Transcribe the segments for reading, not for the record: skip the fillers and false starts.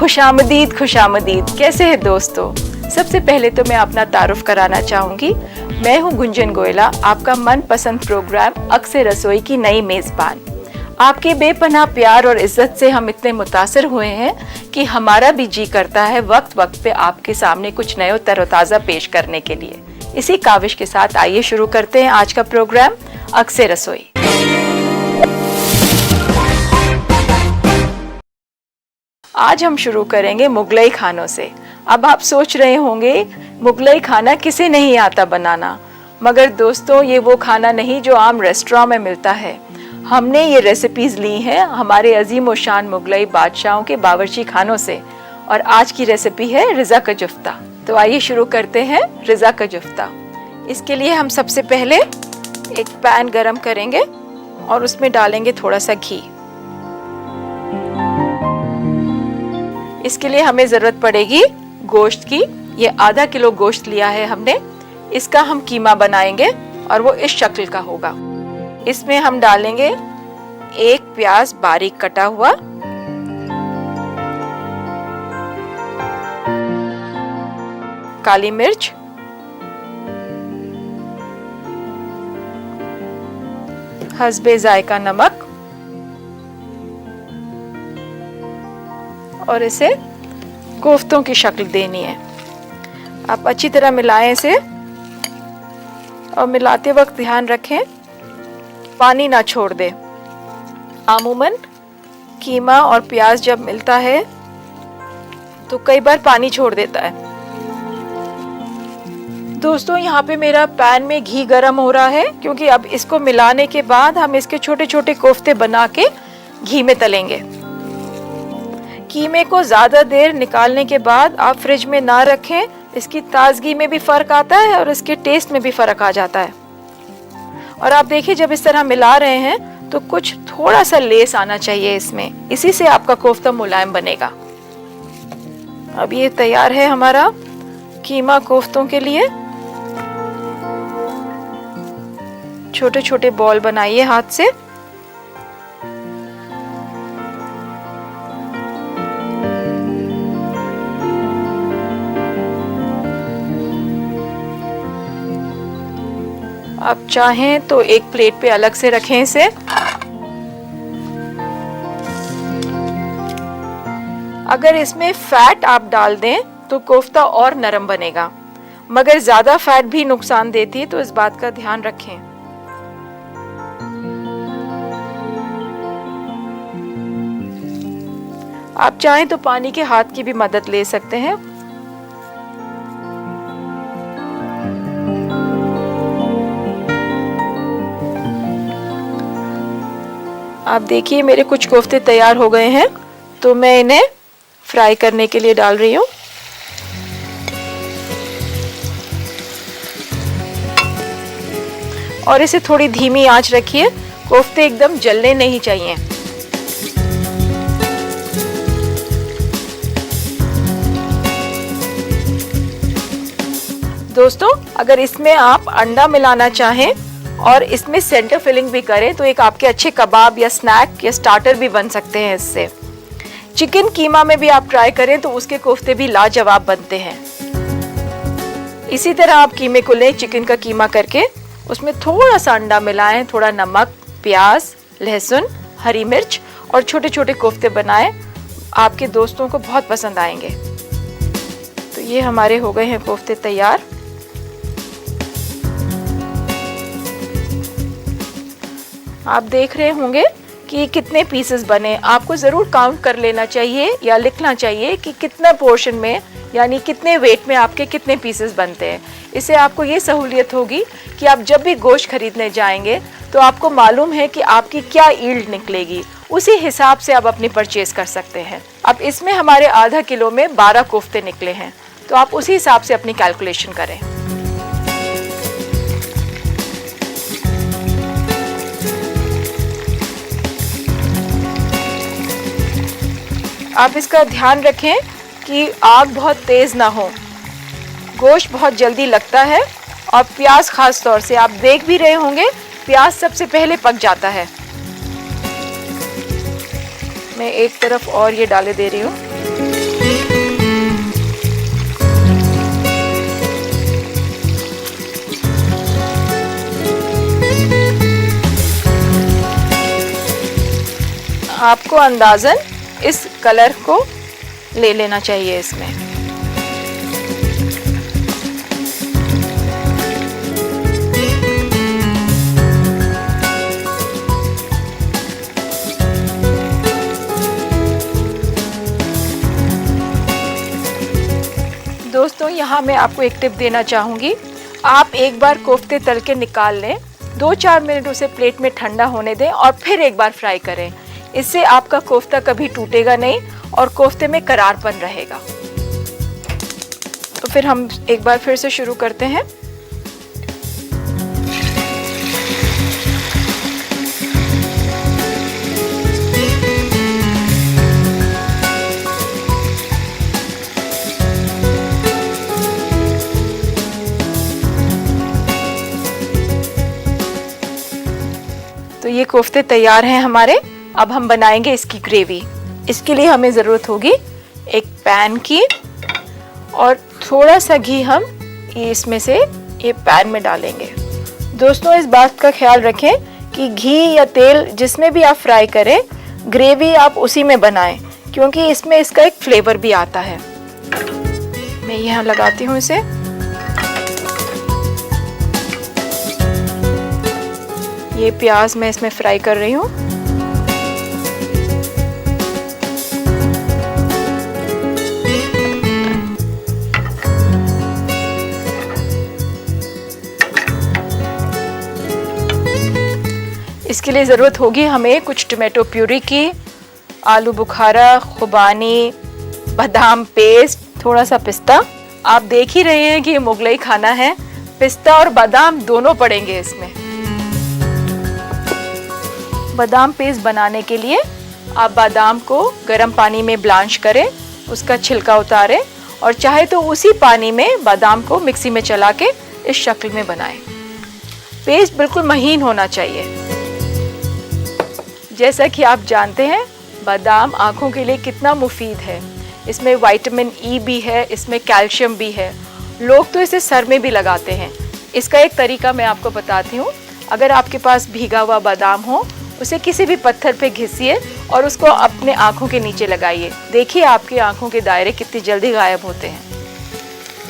खुशामदीद खुशामदीद। कैसे हैं दोस्तों? सबसे पहले तो मैं अपना तारुफ कराना चाहूँगी। मैं हूँ गुंजन गोयला, आपका मनपसंद प्रोग्राम अक्से रसोई की नई मेज़बान। आपके बेपनाह प्यार और इज्जत से हम इतने मुतासर हुए हैं कि हमारा भी जी करता है वक्त वक्त पे आपके सामने कुछ नया तरोताज़ा पेश करने के लिए। इसी काविश के साथ आइए शुरू करते हैं आज का प्रोग्राम अक्से रसोई। आज हम शुरू करेंगे मुगलई खानों से। अब आप सोच रहे होंगे मुगलई खाना किसे नहीं आता बनाना, मगर दोस्तों ये वो खाना नहीं जो आम रेस्टोरेंट में मिलता है। हमने ये रेसिपीज ली हैं हमारे अजीम व शान मुगलई बादशाहों के बावर्ची खानों से, और आज की रेसिपी है रिज़ा का जुफ्ता। तो आइए शुरू करते हैं रिज़ा का जुफ्ता। इसके लिए हम सबसे पहले एक पैन गरम करेंगे और उसमें डालेंगे थोड़ा सा घी। इसके लिए हमें ज़रूरत पड़ेगी गोश्त की। ये आधा किलो गोश्त लिया है हमने। इसका हम कीमा बनाएंगे और वो इस शक्ल का होगा। इसमें हम डालेंगे एक प्याज बारीक कटा हुआ, काली मिर्च, हस्बे जायका नमक, और इसे कोफ्तों की शक्ल देनी है। आप अच्छी तरह मिलाएं इसे, और मिलाते वक्त ध्यान रखें पानी ना छोड़ दे। आमूमन कीमा और प्याज जब मिलता है तो कई बार पानी छोड़ देता है। दोस्तों यहाँ पे मेरा पैन में घी गरम हो रहा है, क्योंकि अब इसको मिलाने के बाद हम इसके छोटे छोटे कोफ्ते बना के घी में तलेंगे। कीमे को ज़्यादा देर निकालने के बाद आप फ्रिज में ना रखें, इसकी ताजगी में भी फ़र्क आता है और इसके टेस्ट में भी फ़र्क आ जाता है। और आप देखिए जब इस तरह मिला रहे हैं तो कुछ थोड़ा सा लेस आना चाहिए इसमें, इसी से आपका कोफ्ता मुलायम बनेगा। अब ये तैयार है हमारा कीमा कोफ्तों के लिए। छोटे छोटे बॉल बनाइए हाथ से। आप चाहें तो एक प्लेट पे अलग से रखें इसे। अगर इसमें फैट आप डाल दें तो कोफ्ता और नरम बनेगा, मगर ज्यादा फैट भी नुकसान देती है, तो इस बात का ध्यान रखें। आप चाहें तो पानी के हाथ की भी मदद ले सकते हैं। आप देखिए मेरे कुछ कोफ्ते तैयार हो गए हैं, तो मैं इन्हें फ्राई करने के लिए डाल रही हूँ। और इसे थोड़ी धीमी आंच रखिए, कोफ्ते एकदम जलने नहीं चाहिए। दोस्तों अगर इसमें आप अंडा मिलाना चाहें और इसमें सेंटर फिलिंग भी करें तो एक आपके अच्छे कबाब या स्नैक या स्टार्टर भी बन सकते हैं इससे। चिकन कीमा में भी आप ट्राई करें तो उसके कोफ्ते भी लाजवाब बनते हैं। इसी तरह आप कीमे को लें चिकन का कीमा करके, उसमें थोड़ा सा अंडा मिलाएं, थोड़ा नमक, प्याज, लहसुन, हरी मिर्च और छोटे छोटे कोफ्ते बनाएं। आपके दोस्तों को बहुत पसंद आएंगे। तो ये हमारे हो गए हैं कोफ्ते तैयार। आप देख रहे होंगे कि कितने पीसेस बने। आपको ज़रूर काउंट कर लेना चाहिए या लिखना चाहिए कि कितना पोर्शन में, यानी कितने वेट में आपके कितने पीसेस बनते हैं। इससे आपको ये सहूलियत होगी कि आप जब भी गोश्त खरीदने जाएंगे तो आपको मालूम है कि आपकी क्या ईल्ड निकलेगी, उसी हिसाब से आप अपनी परचेज कर सकते हैं। अब इसमें हमारे आधा किलो में 12 कोफ्ते निकले हैं, तो आप उसी हिसाब से अपनी कैलकुलेशन करें। आप इसका ध्यान रखें कि आग बहुत तेज़ ना हो। गोश्त बहुत जल्दी लगता है और प्याज खास तौर से आप देख भी रहे होंगे, प्याज सबसे पहले पक जाता है। मैं एक तरफ और ये डाले दे रही हूँ। आपको अंदाजन इस कलर को ले लेना चाहिए इसमें। दोस्तों, यहाँ मैं आपको एक टिप देना चाहूँगी। आप एक बार कोफ्ते तल के निकाल लें, 2-4 मिनट उसे प्लेट में ठंडा होने दें और फिर एक बार फ्राई करें। इससे आपका कोफ्ता कभी टूटेगा नहीं और कोफ्ते में करारपन रहेगा। तो फिर हम एक बार फिर से शुरू करते हैं। तो ये कोफ्ते तैयार हैं हमारे। अब हम बनाएंगे इसकी ग्रेवी। इसके लिए हमें ज़रूरत होगी एक पैन की, और थोड़ा सा घी हम इसमें से ये पैन में डालेंगे। दोस्तों, इस बात का ख्याल रखें कि घी या तेल जिसमें भी आप फ्राई करें, ग्रेवी आप उसी में बनाएं, क्योंकि इसमें इसका एक फ्लेवर भी आता है। मैं यहाँ लगाती हूँ इसे। ये प्याज मैं इसमें फ्राई कर रही हूँ। इसके लिए ज़रूरत होगी हमें कुछ टमाटो प्यूरी की, आलू बुखारा, खुबानी, बादाम पेस्ट, थोड़ा सा पिस्ता। आप देख ही रहे हैं कि ये मुगलई खाना है, पिस्ता और बादाम दोनों पड़ेंगे इसमें। बादाम पेस्ट बनाने के लिए आप बादाम को गर्म पानी में ब्लांच करें, उसका छिलका उतारें और चाहे तो उसी पानी में बादाम को मिक्सी में चला के इस शक्ल में बनाएं। पेस्ट बिल्कुल महीन होना चाहिए। जैसा कि आप जानते हैं, बादाम आँखों के लिए कितना मुफीद है। इसमें विटामिन ई भी है, इसमें कैल्शियम भी है। लोग तो इसे सर में भी लगाते हैं। इसका एक तरीका मैं आपको बताती हूँ। अगर आपके पास भीगा हुआ बादाम हो, उसे किसी भी पत्थर पे घिसिए और उसको अपने आँखों के नीचे लगाइए। देखिए आपकी आँखों के दायरे कितनी जल्दी गायब होते हैं।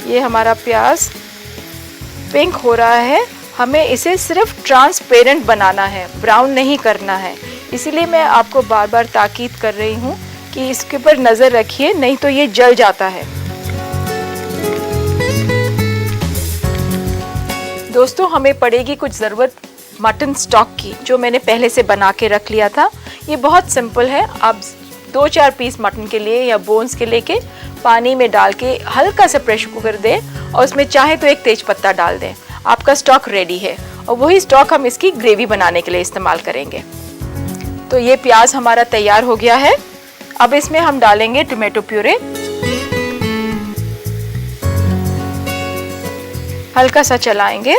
ये हमारा प्याज पिंक हो रहा है। हमें इसे सिर्फ ट्रांसपेरेंट बनाना है, ब्राउन नहीं करना है। इसीलिए मैं आपको बार बार ताकीद कर रही हूँ कि इसके ऊपर नज़र रखिए, नहीं तो ये जल जाता है। दोस्तों, हमें पड़ेगी कुछ ज़रूरत मटन स्टॉक की, जो मैंने पहले से बना के रख लिया था। ये बहुत सिंपल है। आप 2-4 पीस मटन के लिए या बोन्स के लेके पानी में डाल के हल्का सा प्रेशर कुकर दें और उसमें चाहे तो एक तेज पत्ता डाल दें। आपका स्टॉक रेडी है और वही स्टॉक हम इसकी ग्रेवी बनाने के लिए इस्तेमाल करेंगे। तो ये प्याज हमारा तैयार हो गया है। अब इसमें हम डालेंगे टमाटो प्यूरे, हल्का सा चलाएंगे।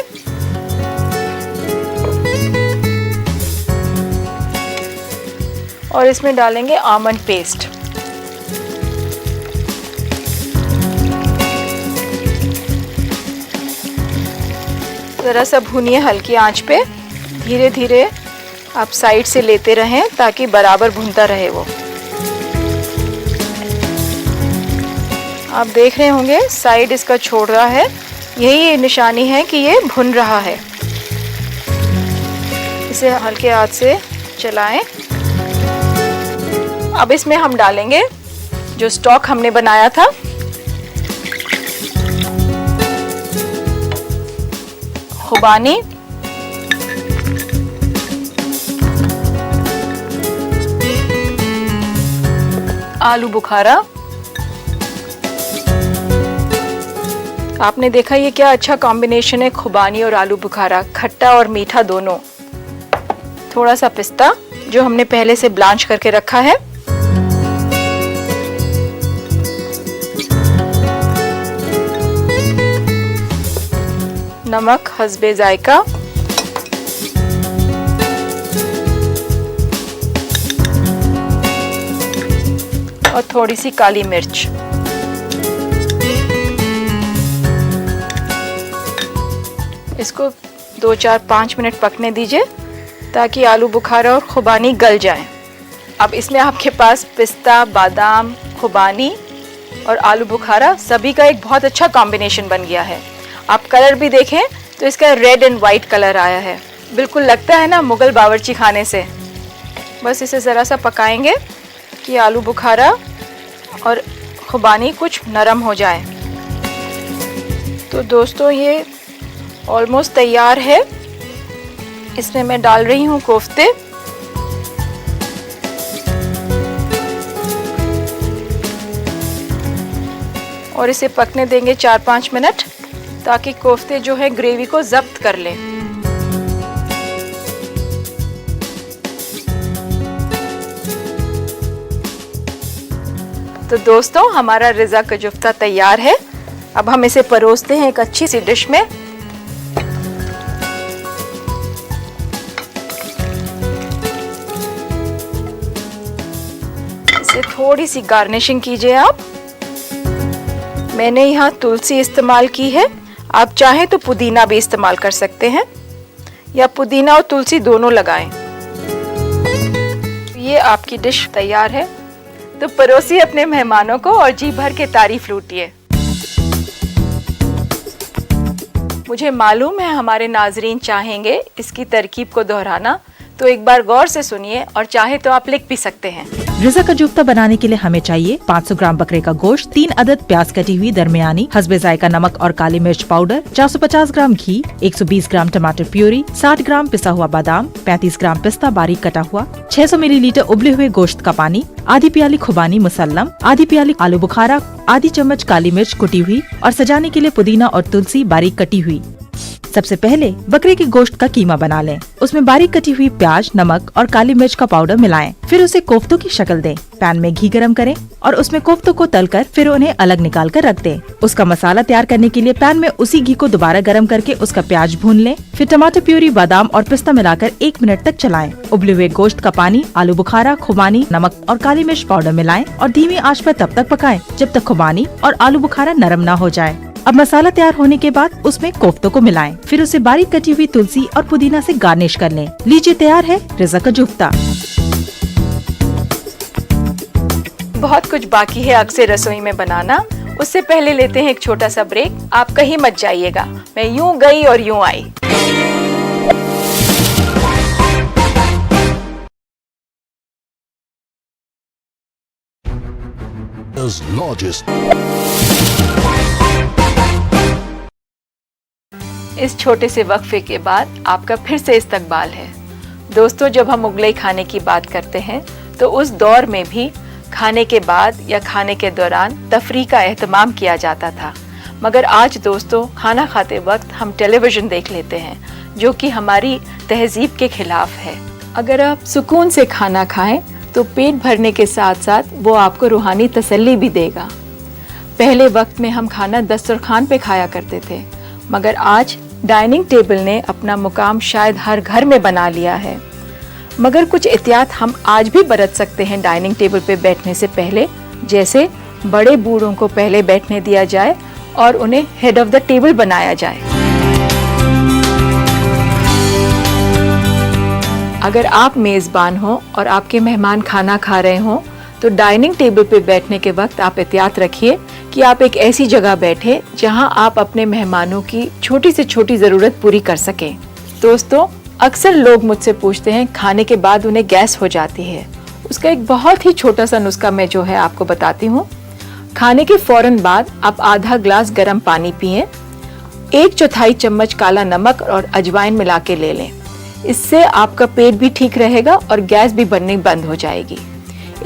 और इसमें डालेंगे आमंड पेस्ट। ज़रा सा भूनिए हल्की आंच पे। धीरे धीरे आप साइड से लेते रहें ताकि बराबर भुनता रहे वो। आप देख रहे होंगे साइड इसका छोड़ रहा है, यही निशानी है कि ये भुन रहा है। इसे हल्के हाथ से चलाएं। अब इसमें हम डालेंगे जो स्टॉक हमने बनाया था। खुबानी, आलू बुखारा। आपने देखा ये क्या अच्छा कॉम्बिनेशन है, खुबानी और आलू बुखारा, खट्टा और मीठा दोनों। थोड़ा सा पिस्ता जो हमने पहले से ब्लांच करके रखा है। नमक हस्बे जायका। और थोड़ी सी काली मिर्च। इसको 2-4-5 मिनट पकने दीजिए ताकि आलू बुखारा और खुबानी गल जाएं। अब इसमें आपके पास पिस्ता, बादाम, खुबानी और आलू बुखारा सभी का एक बहुत अच्छा कॉम्बिनेशन बन गया है। आप कलर भी देखें तो इसका रेड एंड वाइट कलर आया है, बिल्कुल लगता है ना मुगल बावर्ची खाने से। बस इसे ज़रा सा पकाएंगे कि आलू बुखारा और खुबानी कुछ नरम हो जाए। तो दोस्तों ये ऑलमोस्ट तैयार है। इसमें मैं डाल रही हूँ कोफ्ते। और इसे पकने देंगे 4-5 मिनट ताकि कोफ्ते जो है ग्रेवी को जब्त कर लें। तो दोस्तों हमारा रिज़ा का जुफ्ता तैयार है। अब हम इसे परोसते हैं एक अच्छी सी डिश में। इसे थोड़ी सी गार्निशिंग कीजिए आप। मैंने यहाँ तुलसी इस्तेमाल की है, आप चाहें तो पुदीना भी इस्तेमाल कर सकते हैं या पुदीना और तुलसी दोनों लगाएं। ये आपकी डिश तैयार है, तो परोसिए अपने मेहमानों को और जी भर के तारीफ लूटिए। मुझे मालूम है हमारे नाजरीन चाहेंगे इसकी तरकीब को दोहराना, तो एक बार गौर से सुनिए और चाहे तो आप लिख भी सकते हैं। रिज़ा का जुफ्ता बनाने के लिए हमें चाहिए 500 ग्राम बकरे का गोश्त, 3 अदद प्याज कटी हुई दरमियानी, हस्बे जायका नमक और काली मिर्च पाउडर, 450 ग्राम घी, 120 ग्राम टमाटर प्यूरी, 60 ग्राम पिसा हुआ बादाम, 35 ग्राम पिस्ता बारीक कटा हुआ, 600 मिलीलीटर उबले हुए गोश्त का पानी, आधी प्याली खुबानी मुसल्लम, आधी प्याली आलू बुखारा, आधी चम्मच काली मिर्च कुटी हुई और सजाने के लिए पुदीना और तुलसी बारीक कटी हुई। सबसे पहले बकरे के गोश्त का कीमा बना लें। उसमें बारीक कटी हुई प्याज, नमक और काली मिर्च का पाउडर मिलाएं। फिर उसे कोफ्तों की शक्ल दें। पैन में घी गरम करें और उसमें कोफ्तों को तलकर फिर उन्हें अलग निकाल कर रख दें। उसका मसाला तैयार करने के लिए पैन में उसी घी को दोबारा गरम करके उसका प्याज भून लें। फिर टमाटर प्यूरी, बादाम और पिस्ता मिलाकर 1 मिनट तक चलाएं। उबले हुए गोश्त का पानी, आलू बुखारा, खुबानी, नमक और काली मिर्च पाउडर मिलाएं और धीमी आंच पर तब तक पकाएं जब तक खुबानी और आलू बुखारा नरम न हो जाए। अब मसाला तैयार होने के बाद उसमें कोफ्तों को मिलाएं। फिर उसे बारीक कटी हुई तुलसी और पुदीना से गार्निश कर लें। लीजिए तैयार है रिज़ा का जुफ्ता। बहुत कुछ बाकी है अक्सर रसोई में बनाना, उससे पहले लेते हैं एक छोटा सा ब्रेक। आप कहीं मत जाइएगा, मैं यूं गई और यूं आई। इस छोटे से वक्फे के बाद आपका फिर से इस्तकबाल है। दोस्तों, जब हम मुगलई खाने की बात करते हैं तो उस दौर में भी खाने के बाद या खाने के दौरान तफरीह का एहतमाम किया जाता था, मगर आज दोस्तों खाना खाते वक्त हम टेलीविज़न देख लेते हैं, जो कि हमारी तहजीब के खिलाफ है। अगर आप सुकून से खाना खाएं तो पेट भरने के साथ साथ वो आपको रूहानी तसल्ली भी देगा। पहले वक्त में हम खाना दस्तरखान पे खाया करते थे, मगर आज डाइनिंग टेबल ने अपना मुकाम शायद हर घर में बना लिया है। मगर कुछ एहतियात हम आज भी बरत सकते हैं डाइनिंग टेबल पे बैठने से पहले, जैसे बड़े बूढ़ों को पहले बैठने दिया जाए और उन्हें हेड ऑफ द टेबल बनाया जाए। अगर आप मेज़बान हो और आपके मेहमान खाना खा रहे हों तो डाइनिंग टेबल पे बैठने के वक्त आप एहतियात रखिए कि आप एक ऐसी जगह बैठे जहां आप अपने मेहमानों की छोटी से छोटी ज़रूरत पूरी कर सकें। दोस्तों, अक्सर लोग मुझसे पूछते हैं खाने के बाद उन्हें गैस हो जाती है। उसका एक बहुत ही छोटा सा नुस्खा मैं जो है आपको बताती हूँ। खाने के फौरन बाद आप आधा ग्लास गर्म पानी पिएं, 1/4 चम्मच काला नमक और अजवाइन मिला के ले लें। इससे आपका पेट भी ठीक रहेगा और गैस भी बननी बंद हो जाएगी।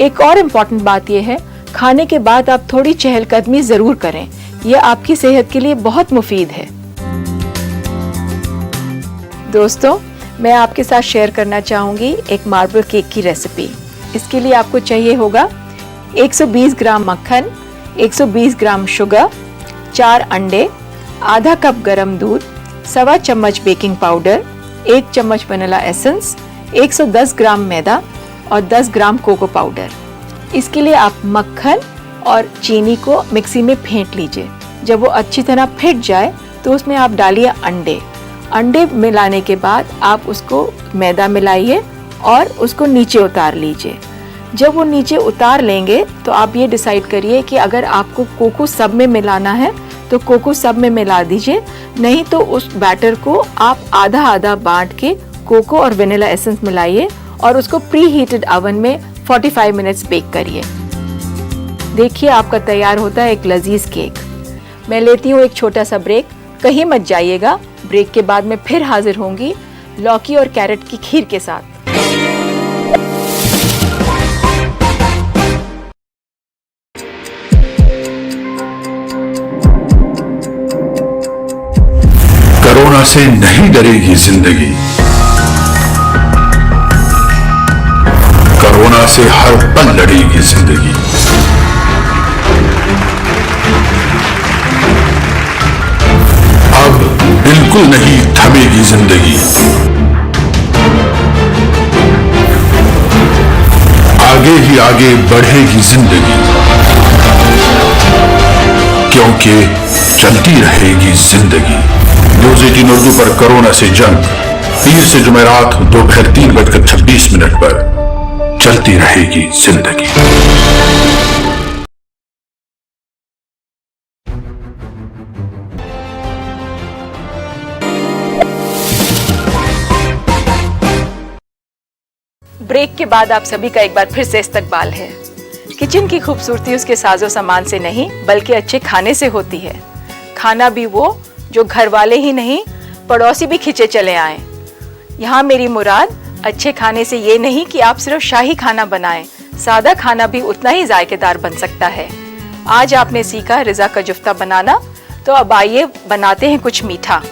एक और इम्पॉर्टेंट बात यह है, खाने के बाद आप थोड़ी चहलकदमी जरूर करें, यह आपकी सेहत के लिए बहुत मुफीद है। दोस्तों, मैं आपके साथ शेयर करना चाहूँगी एक मार्बल केक की रेसिपी। इसके लिए आपको चाहिए होगा 120 ग्राम मक्खन, 120 ग्राम शुगर, 4 अंडे, आधा कप गरम दूध, 1.25 चम्मच बेकिंग पाउडर, 1 चम्मच वनीला एसेंस, 110 ग्राम मैदा और 10 ग्राम कोको पाउडर। इसके लिए आप मक्खन और चीनी को मिक्सी में फेंट लीजिए। जब वो अच्छी तरह फेंट जाए तो उसमें आप डालिए अंडे। अंडे मिलाने के बाद आप उसको मैदा मिलाइए और उसको नीचे उतार लीजिए। जब वो नीचे उतार लेंगे तो आप ये डिसाइड करिए कि अगर आपको कोको सब में मिलाना है तो कोको सब में मिला दीजिए, नहीं तो उस बैटर को आप आधा आधा बांट के कोको और वेनिला एसेंस मिलाइए और उसको प्री हीटेड ओवन में 45 मिनट्स बेक करिए। देखिए आपका तैयार होता है एक लजीज केक। मैं लेती हूँ एक छोटा सा ब्रेक, कहीं मत जाइएगा। ब्रेक के बाद मैं फिर हाजिर होंगी लौकी और कैरेट की खीर के साथ। कोरोना से नहीं डरेगी जिंदगी, कोरोना से हर पल लड़ेगी जिंदगी। अब बिल्कुल नहीं थमेगी जिंदगी, आगे ही आगे बढ़ेगी जिंदगी, क्योंकि चलती रहेगी जिंदगी। न्यूज 18 उर्दू पर कोरोना से जंग, पीर से जुमेरात दोपहर 3:26 पर चलती रहेगी जिंदगी। ब्रेक के बाद आप सभी का एक बार फिर से इस्तकबाल है। किचन की खूबसूरती उसके साजो सामान से नहीं बल्कि अच्छे खाने से होती है। खाना भी वो जो घर वाले ही नहीं पड़ोसी भी खिंचे चले आए। यहाँ मेरी मुराद अच्छे खाने से ये नहीं कि आप सिर्फ शाही खाना बनाएं, सादा खाना भी उतना ही जायकेदार बन सकता है। आज आपने सीखा रिजा का जुफ्ता बनाना, तो अब आइए बनाते हैं कुछ मीठा।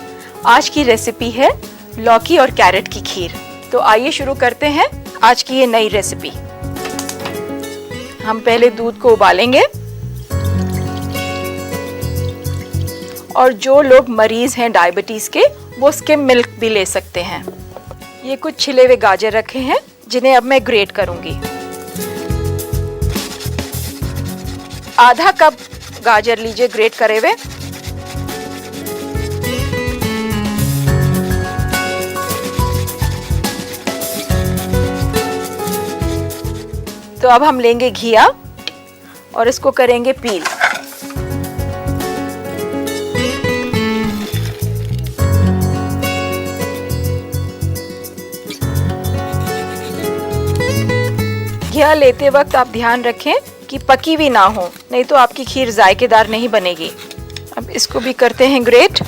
आज की रेसिपी है लौकी और कैरेट की खीर। तो आइए शुरू करते हैं आज की ये नई रेसिपी। हम पहले दूध को उबालेंगे और जो लोग मरीज हैं डायबिटीज के वो स्किम मिल्क भी ले सकते हैं। ये कुछ छिले हुए गाजर रखे हैं जिन्हें अब मैं ग्रेट करूंगी। आधा कप गाजर लीजिए ग्रेट करे हुए। तो अब हम लेंगे घिया और इसको करेंगे पील। घिया लेते वक्त आप ध्यान रखें कि पकी हुई ना हो, नहीं तो आपकी खीर जायकेदार नहीं बनेगी। अब इसको भी करते हैं ग्रेट।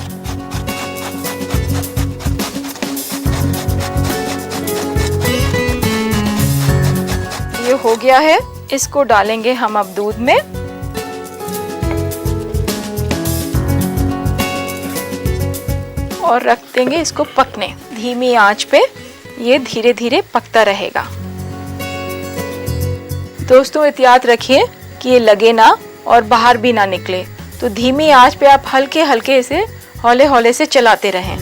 ये हो गया है, इसको डालेंगे हम अब दूध में। और रख देंगे इसको पकने। धीमी आंच पे ये धीरे धीरे पकता रहेगा। दोस्तों एहतियात रखिए कि ये लगे ना और बाहर भी ना निकले, तो धीमी आंच पे आप हल्के हल्के इसे हौले हौले से चलाते रहें।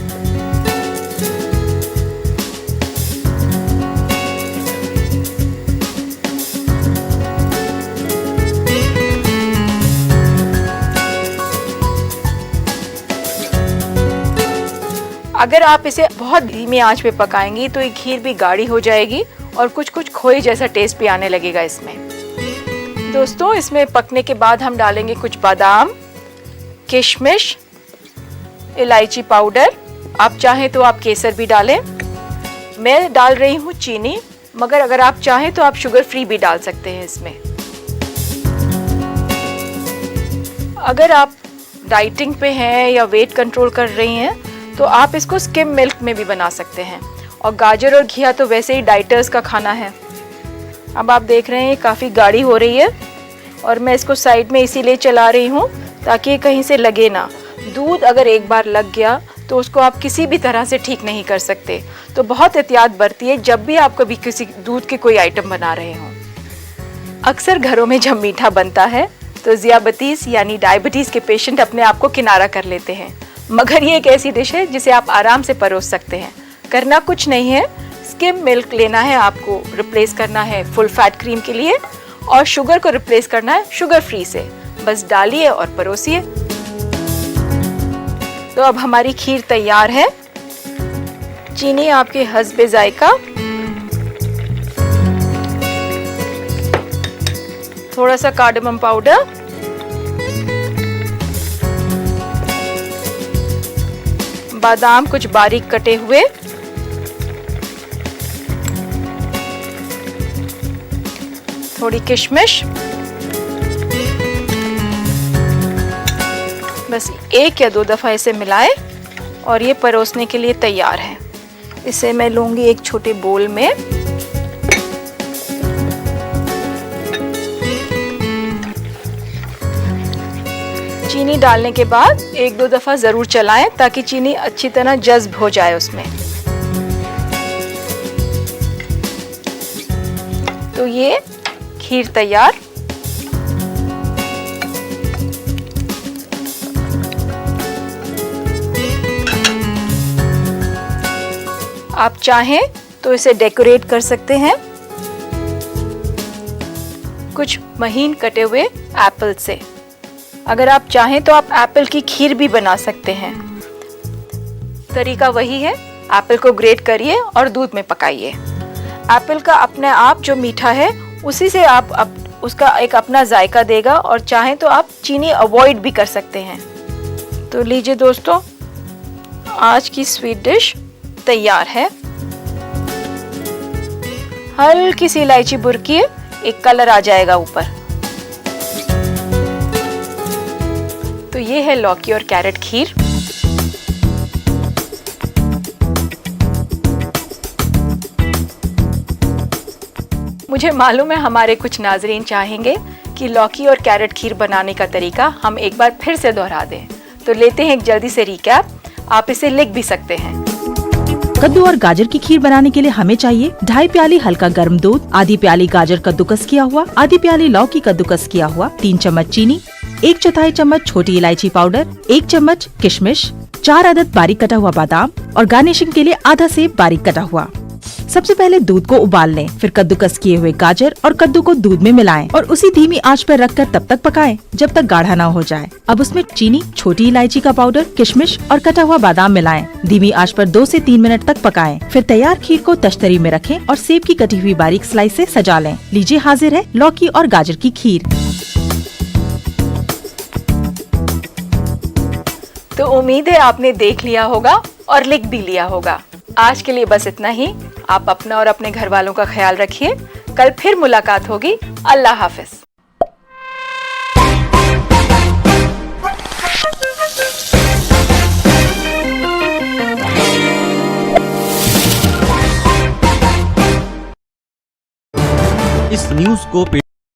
अगर आप इसे बहुत धीमी आंच पे पकाएंगी तो ये खीर भी गाढ़ी हो जाएगी और कुछ कुछ खोए जैसा टेस्ट भी आने लगेगा इसमें। दोस्तों इसमें पकने के बाद हम डालेंगे कुछ बादाम, किशमिश, इलायची पाउडर। आप चाहें तो आप केसर भी डालें। मैं डाल रही हूँ चीनी, मगर अगर आप चाहें तो आप शुगर फ्री भी डाल सकते हैं इसमें। अगर आप डाइटिंग पे हैं या वेट कंट्रोल कर रही हैं तो आप इसको स्किम मिल्क में भी बना सकते हैं। और गाजर और घिया तो वैसे ही डाइटर्स का खाना है। अब आप देख रहे हैं काफ़ी गाढ़ी हो रही है और मैं इसको साइड में इसीलिए चला रही हूँ ताकि ये कहीं से लगे ना। दूध अगर एक बार लग गया तो उसको आप किसी भी तरह से ठीक नहीं कर सकते। तो बहुत एहतियात बरतिए जब भी आप कभी किसी दूध के कोई आइटम बना रहे हों। अक्सर घरों में जब मीठा बनता है तो ज़ियाबतीस यानी डायबिटीज़ के पेशेंट अपने आप को किनारा कर लेते हैं, मगर ये एक ऐसी डिश है जिसे आप आराम से परोस सकते हैं। करना कुछ नहीं है, स्किम मिल्क लेना है आपको, रिप्लेस करना है फुल फैट क्रीम के लिए और शुगर को रिप्लेस करना है शुगर फ्री से। बस डालिए और परोसिए। तो अब हमारी खीर तैयार है। चीनी आपके हस्बे जायका, थोड़ा सा कार्डमम पाउडर, बादाम कुछ बारीक कटे हुए, थोड़ी किशमिश, बस 1 या 2 दफा इसे मिलाएं और ये परोसने के लिए तैयार है। इसे मैं लूंगी एक छोटे बोल में। चीनी डालने के बाद 1-2 दफा जरूर चलाएं ताकि चीनी अच्छी तरह जज्ब हो जाए उसमें। तो ये खीर तैयार। आप चाहें तो इसे डेकोरेट कर सकते हैं कुछ महीन कटे हुए एप्पल से। अगर आप चाहें तो आप एप्पल की खीर भी बना सकते हैं। तरीका वही है, एप्पल को ग्रेट करिए और दूध में पकाइए। एप्पल का अपने आप जो मीठा है उसी से आप उसका एक अपना जायका देगा, और चाहें तो आप चीनी अवॉइड भी कर सकते हैं। तो लीजिए दोस्तों, आज की स्वीट डिश तैयार है। हल्की सी इलायची बुरकिए, एक कलर आ जाएगा ऊपर। तो ये है लौकी और कैरेट खीर। मुझे मालूम है हमारे कुछ नाजरीन चाहेंगे कि लौकी और कैरेट खीर बनाने का तरीका हम एक बार फिर से दोहरा दें। तो लेते हैं एक जल्दी से रिकैप, आप इसे लिख भी सकते हैं। कद्दू और गाजर की खीर बनाने के लिए हमें चाहिए 2.5 प्याली हल्का गर्म दूध, आधी प्याली गाजर कद्दूकस किया हुआ, आधी प्याली लौकी कद्दूकस किया हुआ, 3 चम्मच चीनी, 1/4 चम्मच छोटी इलायची पाउडर, 1 चम्मच किशमिश, 4 अदद बारीक कटा हुआ बादाम और गार्निशिंग के लिए आधा सेब बारीक कटा हुआ। सबसे पहले दूध को उबाल लें, फिर कद्दूकस किए हुए गाजर और कद्दू को दूध में मिलाएं और उसी धीमी आंच पर रखकर तब तक पकाएं जब तक गाढ़ा ना हो जाए। अब उसमें चीनी, छोटी इलायची का पाउडर, किशमिश और कटा हुआ बादाम मिलाएं। धीमी आंच पर 2 से 3 मिनट तक पकाएं। फिर तैयार खीर को तश्तरी में रखें और सेब की कटी हुई बारीक स्लाइस से सजा लें। लीजिए, हाजिर है लौकी और गाजर की खीर। तो उम्मीद है आपने देख लिया होगा और लिख भी लिया होगा। आज के लिए बस इतना ही। आप अपना और अपने घर वालों का ख्याल रखिए। कल फिर मुलाकात होगी। अल्लाह हाफिज। इस न्यूज को